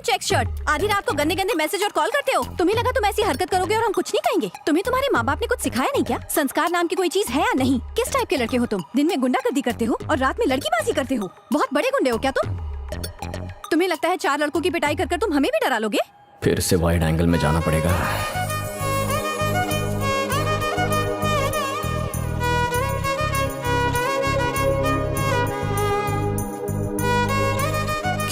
क्यों check shirt? आधी रात को गंदे गंदे मैसेज और कॉल करते हो। तुम्हें लगा तुम ऐसी हरकत करोगे और हम कुछ नहीं कहेंगे? तुम्हें तुम्हारे माँ बाप ने कुछ सिखाया नहीं क्या? संस्कार नाम की कोई चीज है या नहीं? किस टाइप के लड़के हो तुम? दिन में गुंडागर्दी करते हो और रात में लड़कीबाजी करते हो। बहुत बड़े गुंडे हो क्या तुम? तुम्हें लगता है 4 लड़कों की पिटाई कर तुम हमें भी डरा लोगे? फिर से वाइड एंगल में जाना पड़ेगा।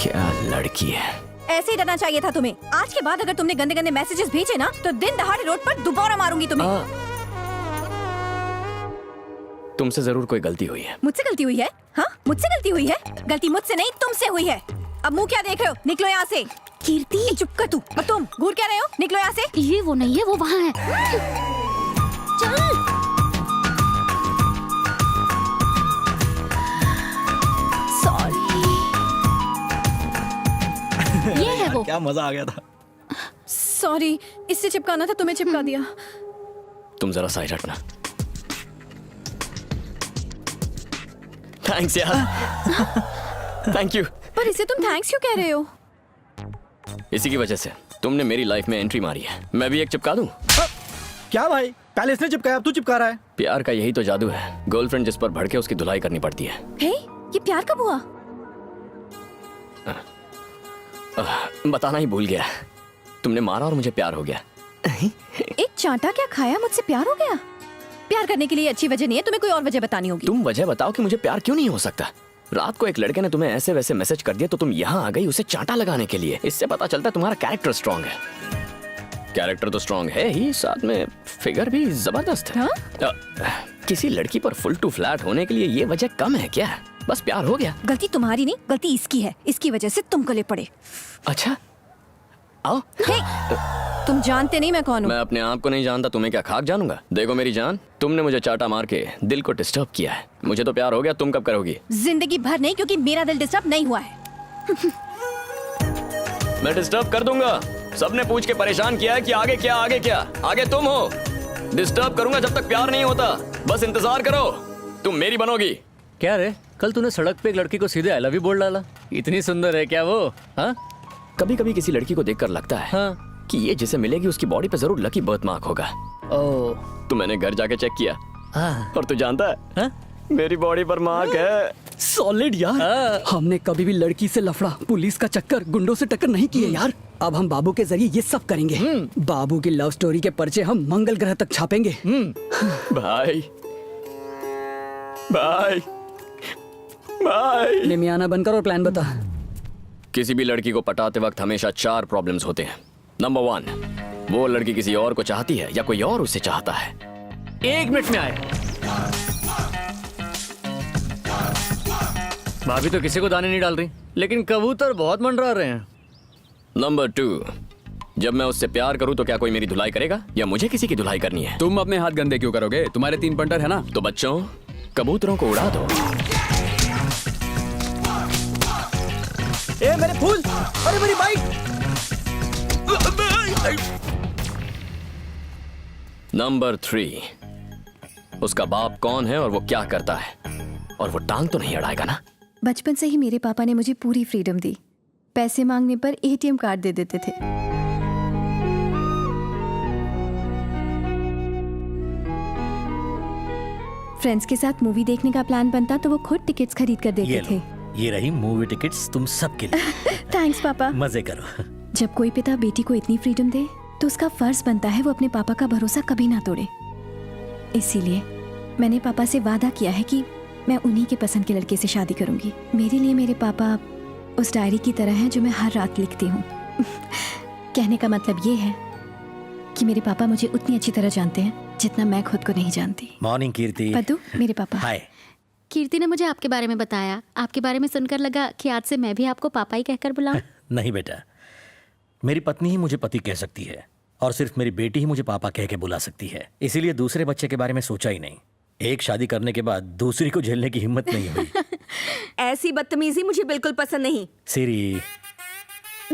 क्या लड़की है। ऐसे ही डरना चाहिए था तुम्हें। आज के बाद अगर तुमने गंदे गंदे मैसेजेस भेजे ना तो दिन दहाड़े रोड पर दोबारा मारूंगी तुम्हें। तुमसे जरूर कोई गलती हुई है। मुझसे गलती हुई है? हाँ, मुझसे गलती हुई है। गलती मुझसे नहीं तुमसे हुई है। अब मुंह क्या देख रहे हो? निकलो यहाँ से। कीर्ति चुप कर तू। और तुम घूर क्या रहे हो? निकलो यहाँ से। ये वो नहीं है, वो वहाँ है। चल। ये है वो। क्या मजा आ गया था। सॉरी, इससे चिपकाना था, तुम्हें चिपका दिया। तुम जरा साइड हटना। थैंक्स यार। Thank you. पर इसे तुम थैंक्स क्यों कह रहे हो? इसी की वजह से तुमने मेरी लाइफ में एंट्री मारी है। मैं भी एक चिपका दूं? क्या भाई, पहले इसने चिपकाया, अब तू चिपका रहा है। प्यार का यही तो जादू है। गर्लफ्रेंड जिस पर भड़के उसकी धुलाई करनी पड़ती है। हे, ये प्यार कब हुआ? बताना ही भूल गया। तुमने मारा और मुझे प्यार हो गया। एक चांटा क्या खाया, मुझसे प्यार हो गया? प्यार करने के लिए अच्छी वजह नहीं है, तुम्हें कोई और वजह बतानी होगी। तुम वजह बताओ कि मुझे प्यार क्यों नहीं हो सकता। रात को एक लड़के ने तुम्हें ऐसे वैसे मैसेज कर दिया तो तुम यहाँ आ गई उसे चांटा लगाने के लिए। इससे पता चलता है तुम्हारा कैरेक्टर स्ट्रांग है। कैरेक्टर तो स्ट्रांग है ही, साथ में फिगर भी जबरदस्त है। हाँ? किसी लड़की पर फुल टू फ्लैट होने के लिए ये वजह कम है क्या? बस प्यार हो गया। गलती तुम्हारी नहीं, गलती इसकी है। इसकी वजह से तुम गले पड़े। अच्छा आओ। तुम जानते नहीं मैं कौन हूँ। मैं अपने आप को नहीं जानता, तुम्हें क्या खाक जानूंगा। देखो मेरी जान, तुमने मुझे चाटा मार के दिल को डिस्टर्ब किया है। मुझे तो प्यार हो गया, तुम कब करोगी? जिंदगी भर नहीं, क्योंकि मेरा दिल डिस्टर्ब नहीं हुआ है। मैं डिस्टर्ब कर दूंगा। सबने पूछ के परेशान किया है कि आगे क्या आगे क्या। आगे तुम हो। डिस्टर्ब करूंगा जब तक प्यार नहीं होता। बस इंतजार करो, तुम मेरी बनोगी। क्या रे, कल तूने सड़क पे एक लड़की को सीधे आई लव यू बोल डाला। इतनी सुंदर है क्या वो? हाँ, कभी कभी किसी लड़की को देखकर लगता है हाँ। कि ये जिसे मिलेगी उसकी बॉडी पे जरूर लकी बर्थ मार्क होगा। ओ, तो मैंने घर जाके चेक किया। हाँ। और तू जानता है हाँ? मेरी बॉडी पर मार्क है। सॉलिड यार। हमने कभी भी लड़की से लफड़ा, पुलिस का चक्कर, गुंडों से टक्कर नहीं किए यार। अब हम बाबू के जरिए ये सब करेंगे। बाबू की लव स्टोरी के पर्चे हम मंगल ग्रह तक छापेंगे। भाई भाई भाई। निमियाना बनकर और प्लान बता। किसी भी लड़की को पटाते वक्त हमेशा 4 प्रॉब्लम्स होते हैं। नंबर 1, वो लड़की किसी और को चाहती है या कोई और उसे चाहता है। 1 मिनट में आए। भाभी तो किसी को दाने नहीं डाल रही, लेकिन कबूतर बहुत मंडरा रहे हैं। नंबर 2, जब मैं उससे प्यार करूं तो क्या कोई मेरी धुलाई करेगा या मुझे किसी की धुलाई करनी है? तुम अपने हाथ गंदे क्यों करोगे? तुम्हारे 3 पंटर है ना। तो बच्चों, कबूतरों को उड़ा दो। ए मेरे फूल, अरे मेरी बाइक। नंबर 3, उसका बाप कौन है और वो क्या करता है, और वो टांग तो नहीं अड़ाएगा ना? बचपन से ही मेरे पापा ने मुझे पूरी फ्रीडम दी। पैसे मांगने पर एटीएम कार्ड दे देते थे। फ्रेंड्स के साथ मूवी देखने का प्लान बनता तो वो खुद टिकट्स खरीद कर देते थे। ये रही मूवी टिकट्स तुम सबके लिए। थैंक्स पापा। मजे करो। जब कोई पिता बेटी को इतनी फ्रीडम दे तो उसका फर्ज बनता है वो अपने पापा का भरोसा कभी ना तोड़े। इसीलिए मैंने पापा से वादा किया है कि मैं उन्हीं के पसंद के लड़के से शादी करूंगी। मेरे लिए मेरे पापा उस डायरी की तरह हैं जो मैं हर रात लिखती हूँ। कहने का मतलब ये है कि मेरे पापा मुझे उतनी अच्छी तरह जानते हैं जितना मैं खुद को नहीं जानती। मॉर्निंग कीर्ति। पद्दू, मेरे पापा। हाय। कीर्ति ने मुझे आपके बारे में बताया। आपके बारे में सुनकर लगा कि आज से मैं भी आपको पापा ही कहकर बुलाऊं। नहीं बेटा, मेरी पत्नी ही मुझे पति कह सकती है और सिर्फ मेरी बेटी ही मुझे पापा कह के बुला सकती है। इसीलिए दूसरे बच्चे के बारे में सोचा ही नहीं। एक शादी करने के बाद दूसरी को झेलने की हिम्मत नहीं हुई। ऐसी बदतमीजी मुझे बिल्कुल पसंद नहीं। सीरी,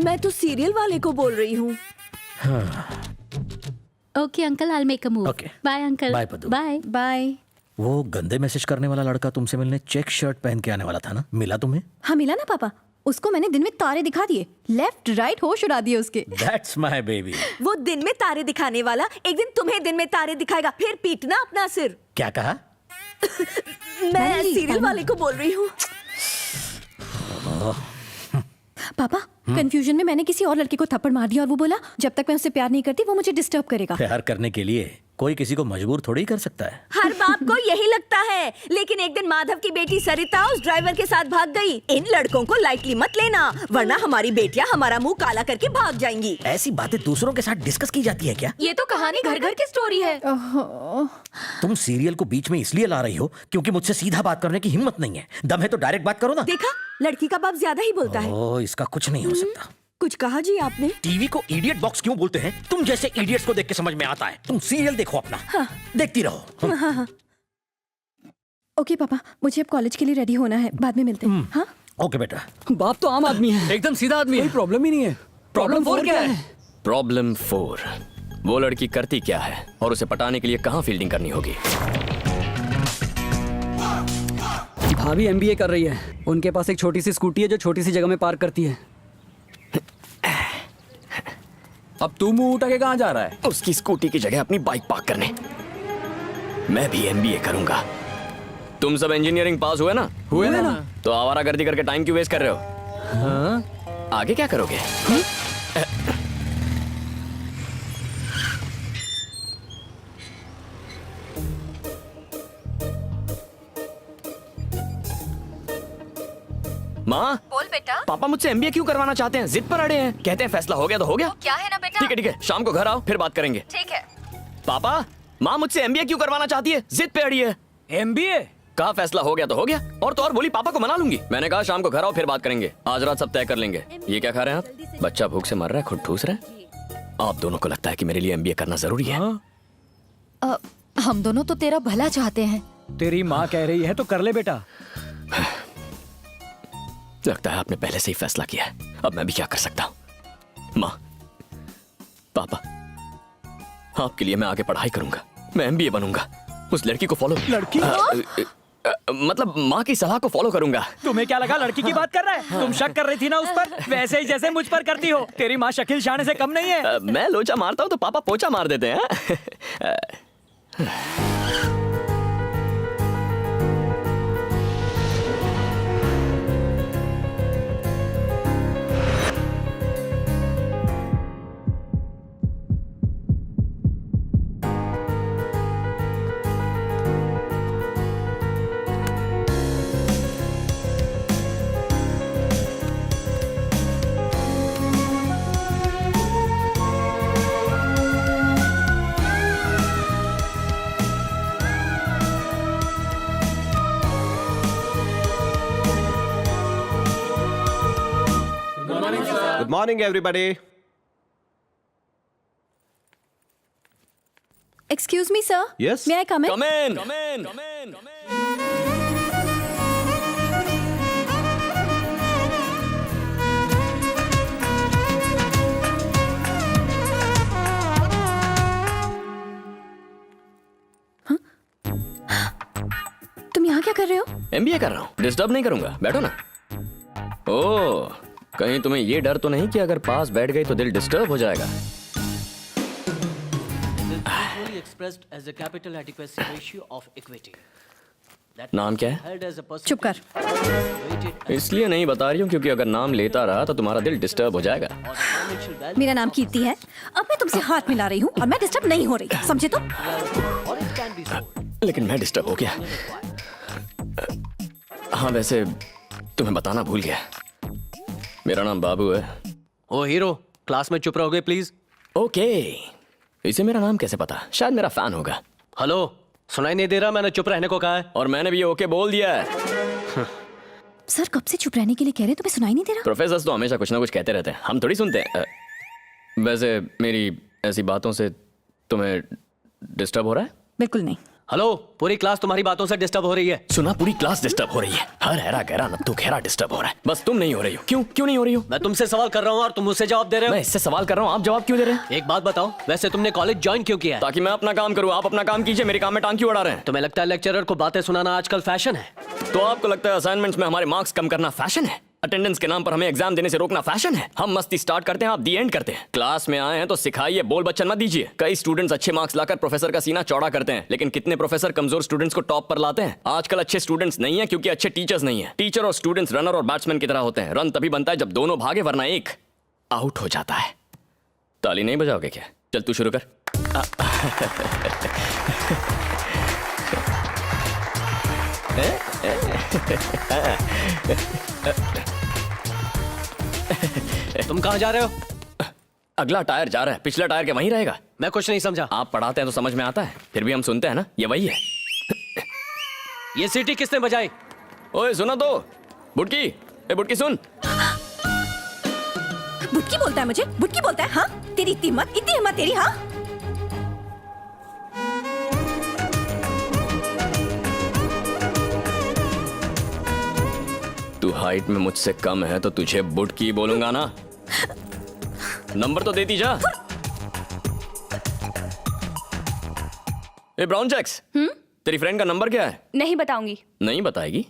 मैं तो सीरियल वाले को बोल रही हूँ। Okay uncle, I will make a move. Okay. Bye uncle. Bye Paddu. Bye bye. वो गंदे मैसेज करने वाला लड़का तुमसे मिलने चेक शर्ट पहन के आने वाला था ना, मिला तुम्हें? हाँ मिला ना पापा। उसको मैंने दिन में तारे दिखा दिए, लेफ्ट राइट होश उड़ा दिए उसके। That's my baby. वो दिन में तारे दिखाने वाला एक दिन तुम्हें दिन में तारे दिखाएगा, फिर पीटना अपना सिर। क्या कहा? मैं सीरियल वाले को बोल रही हूँ। पापा, कंफ्यूजन में मैंने किसी और लड़के को थप्पड़ मार दिया और वो बोला जब तक मैं उससे प्यार नहीं करती वो मुझे डिस्टर्ब करेगा। प्यार करने के लिए कोई किसी को मजबूर थोड़ी कर सकता है। हर बाप को यही लगता है, लेकिन एक दिन माधव की बेटी सरिता उस ड्राइवर के साथ भाग गई। इन लड़कों को लाइटली मत लेना, वरना हमारी बेटियां हमारा मुंह काला करके भाग जाएंगी। ऐसी बातें दूसरों के साथ डिस्कस की जाती है क्या? ये तो कहानी घर घर की स्टोरी है। तुम सीरियल को बीच में इसलिए ला रही हो क्योंकि मुझसे सीधा बात करने की हिम्मत नहीं है। दम है तो डायरेक्ट बात करो ना। देखा, लड़की का बाप ज्यादा ही बोलता है। ओह, इसका कुछ नहीं हो सकता। कुछ कहा जी आपने? टीवी को इडियट बॉक्स क्यों बोलते हैं? तुम जैसे इडियट्स को देख के समझ में आता है। तुम सीरियल देखो अपना। देखती रहो। ओके पापा, मुझे अब कॉलेज के लिए रेडी होना है, बाद में मिलते हैं। हाँ ओके बेटा। बाप तो आम आदमी है, एकदम सीधा आदमी कोई है। प्रॉब्लम ही नहीं है। प्रॉब्लम 4 क्या है? प्रॉब्लम 4, वो लड़की करती क्या है और उसे पटाने के लिए कहाँ फील्डिंग करनी होगी। भाभी एमबीए कर रही है, उनके पास एक छोटी सी स्कूटी है जो छोटी सी जगह में पार्क करती है। अब तू मुंह उठा के कहाँ जा रहा है? उसकी स्कूटी की जगह अपनी बाइक पार्क करने। मैं भी एमबीए करूंगा। तुम सब इंजीनियरिंग पास हुए ना? हुए ना? तो आवारागर्दी करके टाइम क्यों वेस्ट कर रहे हो? आगे क्या करोगे? माँ, बोल बेटा। पापा मुझसे एमबीए क्यों करवाना चाहते हैं? जिद पर अड़े हैं। कहते हैं फैसला हो गया तो हो गया। क्या है ना बेटा? ठीक है, शाम को घर आओ फिर बात करेंगे। ठीक है। पापा, माँ मुझसे एमबीए क्यों करवाना चाहती है? जिद पे अड़ी है। एमबीए? कहा फैसला हो गया तो हो गया, और तो और बोली पापा को मना लूंगी। मैंने कहा शाम को घर आओ फिर बात करेंगे। आज रात सब तय कर लेंगे। ये क्या खा रहे हैं आप? बच्चा भूख से मर रहा है, खुद ठूस रहे हैं। आप दोनों को लगता है कि मेरे लिए एमबीए करना जरूरी है? हम दोनों तो तेरा भला चाहते हैं। तेरी माँ कह रही है तो कर ले बेटा। लगता है आपने पहले से ही फैसला किया है। अब मैं भी क्या कर सकता हूँ? माँ, पापा, आपके लिए मैं आगे पढ़ाई करूंगा। मैं एमबीए बनूंगा। उस लड़की को फॉलो लड़की? मतलब माँ की सलाह को फॉलो करूंगा। तुम्हें क्या लगा लड़की की बात कर रहा है? तुम शक कर रही थी ना उस पर, वैसे ही जैसे मुझ पर करती हो। तेरी माँ शकील शाने से कम नहीं है। मैं लोचा मारता हूँ तो पापा पोचा मार देते हैं। Good morning, everybody. Excuse me sir. Yes? May I come in? Come in. Come in. Come in. Come in. तुम यहाँ क्या कर रहे हो? एमबीए कर रहा हूँ, डिस्टर्ब नहीं करूंगा। बैठो ना। ओह, कहीं तुम्हें ये डर तो नहीं कि अगर पास बैठ गई तो दिल डिस्टर्ब हो जाएगा? expressed as a capital adequacy ratio of equity. That नाम क्या है? held as a percentage चुप कर। weighted इसलिए नहीं बता रही हूँ क्योंकि अगर नाम लेता रहा तो तुम्हारा दिल डिस्टर्ब हो जाएगा। on the financial value मेरा नाम कीर्ति है। अब मैं तुमसे हाथ मिला रही हूँ और मैं डिस्टर्ब नहीं हो रही, समझे तो? or it can be sold. लेकिन मैं डिस्टर्ब हो गया। हाँ, वैसे तुम्हें बताना भूल गया, मेरा नाम बाबू है। ओ हीरो, क्लास में चुप रहोगे प्लीज। ओके, इसे मेरा नाम कैसे पता? शायद मेरा फैन होगा। हेलो, सुनाई नहीं दे रहा? मैंने चुप रहने को कहा है। और मैंने भी ओके बोल दिया है। सर कब से चुप रहने के लिए कह रहे हैं, तुम्हें सुनाई नहीं दे रहा? प्रोफेसर तो हमेशा कुछ ना कुछ कहते रहते हैं, हम थोड़ी सुनते हैं। वैसे मेरी ऐसी बातों से तुम्हें डिस्टर्ब हो रहा है? बिल्कुल नहीं। हेलो, पूरी क्लास तुम्हारी बातों से डिस्टर्ब हो रही है। सुना, पूरी क्लास डिस्टर्ब हो रही है। हर हैरा गहरा नत्थु खेरा डिस्टर्ब हो रहा है, बस तुम नहीं हो रही हो। क्यों नहीं हो रही हो? मैं तुमसे सवाल कर रहा हूँ और तुम मुझसे जवाब दे रहे मैं हो। इससे सवाल कर रहा हूँ, आप जवाब क्यों दे रहे हैं? एक बात बताओ, वैसे तुमने कॉलेज ज्वाइन क्यों किया है? ताकि मैं अपना काम करूँ, आप अपना काम कीजिए। मेरे काम में टांग क्यों अड़ा रहे हैं? तुम्हें लगता है लेक्चरर को बातें सुनाना आजकल फैशन है? तो आपको लगता है असाइनमेंट्स में हमारे मार्क्स कम करना फैशन है? अटेंडेंस के नाम पर हमें एग्जाम देने से रोकना फैशन है? हम मस्ती स्टार्ट करते हैं, आप दी एंड करते हैं। क्लास में आए हैं तो सिखाइए, बोल बच्चन मत दीजिए। कई स्टूडेंट्स अच्छे मार्क्स लाकर प्रोफेसर का सीना चौड़ा करते हैं, लेकिन कितने प्रोफेसर कमजोर स्टूडेंट्स को टॉप पर लाते हैं? आजकल अच्छे स्टूडेंट्स नहीं है क्योंकि अच्छे टीचर्स नहीं है। टीचर और स्टूडेंट्स रनर और बैट्समैन की तरह होते हैं। रन तभी बनता है जब दोनों भागे, वरना एक आउट हो जाता है। ताली नहीं बजाओगे क्या? चल तू शुरू कर। तुम कहाँ जा रहे हो? अगला टायर जा रहा है, पिछला टायर क्या वहीं रहेगा? मैं कुछ नहीं समझा। आप पढ़ाते हैं तो समझ में आता है, फिर भी हम सुनते हैं ना, ये वही है। ये सीटी किसने बजाई? ओए सुना तो, बुटकी, ए बुटकी सुन। बुटकी बोलता है मुझे? बुटकी बोलता है? हाँ, तेरी इतनी हिम्मत तेरी? हाँ, तू हाइट में मुझसे कम है तो तुझे बुटकी बोलूंगा ना। नंबर तो देती जा। ए ब्राउन चेक्स, तेरी फ्रेंड का नंबर क्या है? नहीं बताऊंगी। नहीं बताएगी?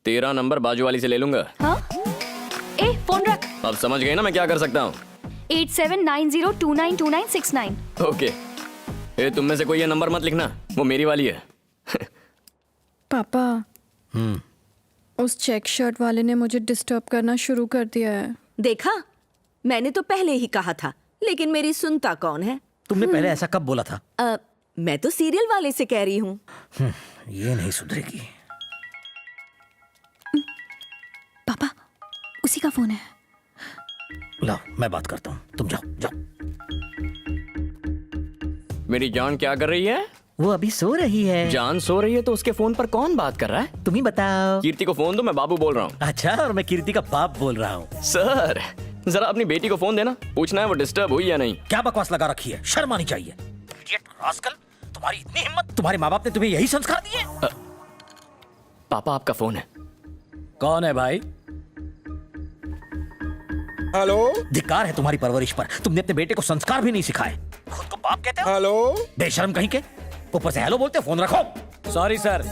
तेरा नंबर बाजू वाली से ले लूंगा। हाँ? ए फोन रख। अब समझ गई ना मैं क्या कर सकता हूँ? 8790292969। ओके। ए तुम में से कोई ये नंबर मत लिखना, वो मेरी वाली है। पापा, उस चेक शर्ट वाले ने मुझे डिस्टर्ब करना शुरू कर दिया है। देखा, मैंने तो पहले ही कहा था, लेकिन मेरी सुनता कौन है? तुमने पहले ऐसा कब बोला था? मैं तो सीरियल वाले से कह रही हूँ। ये नहीं सुधरेगी। पापा, उसी का फोन है। लाओ मैं बात करता हूँ, तुम जाओ जाओ। मेरी जान क्या कर रही है? वो अभी सो रही है। जान सो रही है तो उसके फोन पर कौन बात कर रहा है? तुम ही बताओ। कीर्ति को फोन दो, मैं बाबू बोल रहा हूँ। अच्छा, और मैं कीर्ति का बाप बोल रहा हूँ। सर जरा अपनी बेटी को फोन देना, पूछना है वो डिस्टर्ब हुई या नहीं। क्या बकवास लगा रखी है, शर्म आनी चाहिए। इडियट रास्कल, तुम्हारी इतनी हिम्मत, तुम्हारे माँ बाप ने तुम्हें यही संस्कार दिए? पापा आपका फोन है। कौन है भाई? हेलो धिक्कार है तुम्हारी परवरिश पर, तुमने अपने बेटे को संस्कार भी नहीं सिखाए। खुद को बाप कहते हो? हेलो बेशर्म कहीं के, ऊपर से हेलो बोलते हो। फोन रखो। Sorry sir,